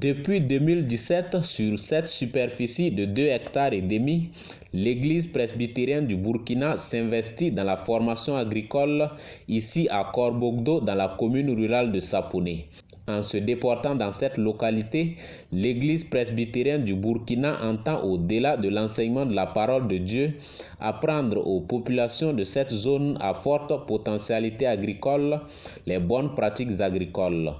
Depuis 2017, sur cette superficie de 2,5 hectares, l'Église presbytérienne du Burkina s'investit dans la formation agricole ici à Korbogdo, dans la commune rurale de Sapouné. En se déportant dans cette localité, l'Église presbytérienne du Burkina entend, au-delà de l'enseignement de la parole de Dieu, apprendre aux populations de cette zone à forte potentialité agricole les bonnes pratiques agricoles.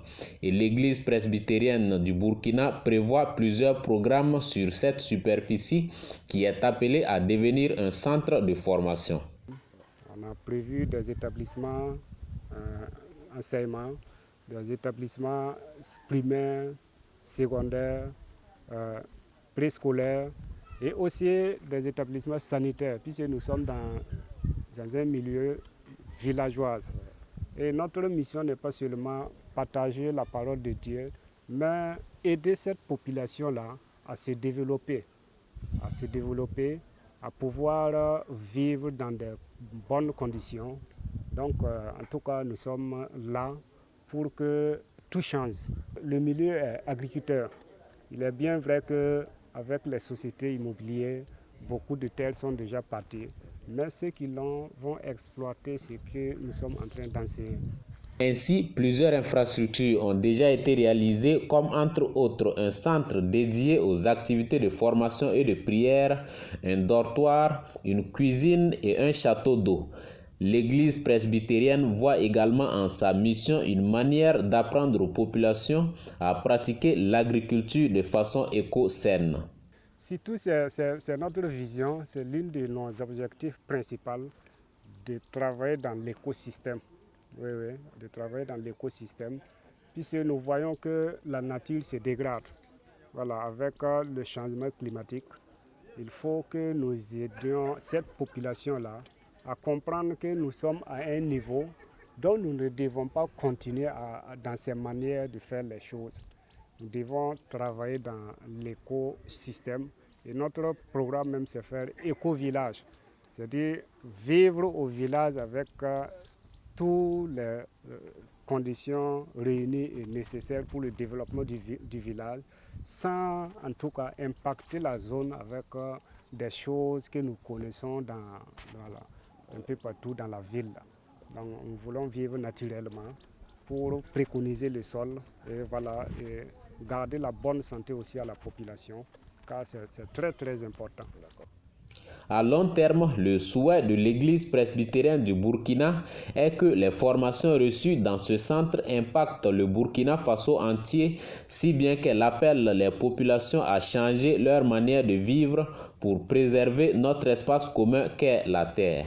Et l'Église presbytérienne du Burkina prévoit plusieurs programmes sur cette superficie qui est appelée à devenir un centre de formation. On a prévu des établissements enseignement, des établissements primaires, secondaires, préscolaires et aussi des établissements sanitaires, puisque nous sommes dans un milieu villageois. Et notre mission n'est pas seulement partager la parole de Dieu, mais aider cette population-là à se développer, à pouvoir vivre dans de bonnes conditions. Donc, en tout cas, nous sommes là pour que tout change. Le milieu est agriculteur. Il est bien vrai qu'avec les sociétés immobilières, beaucoup de terres sont déjà parties. Mais ceux qui vont exploiter ce que nous sommes en train d'enseigner. Ainsi, plusieurs infrastructures ont déjà été réalisées, comme entre autres un centre dédié aux activités de formation et de prière, un dortoir, une cuisine et un château d'eau. L'Église presbytérienne voit également en sa mission une manière d'apprendre aux populations à pratiquer l'agriculture de façon éco-saine. Surtout, c'est notre vision, c'est l'une de nos objectifs principaux de travailler dans l'écosystème. Oui, de travailler dans l'écosystème, puisque nous voyons que la nature se dégrade. Voilà, avec le changement climatique, il faut que nous aidions cette population-là à comprendre que nous sommes à un niveau dont nous ne devons pas continuer dans ces manières de faire les choses. Nous devons travailler dans l'écosystème et notre programme même c'est faire éco-village, c'est-à-dire vivre au village avec toutes les conditions réunies et nécessaires pour le développement du village, sans en tout cas impacter la zone avec des choses que nous connaissons un peu partout dans la ville. Donc nous voulons vivre naturellement pour préconiser le sol et, voilà, et garder la bonne santé aussi à la population, car c'est très très important. À long terme, le souhait de l'Église presbytérienne du Burkina est que les formations reçues dans ce centre impactent le Burkina Faso entier, si bien qu'elle appelle les populations à changer leur manière de vivre pour préserver notre espace commun qu'est la terre.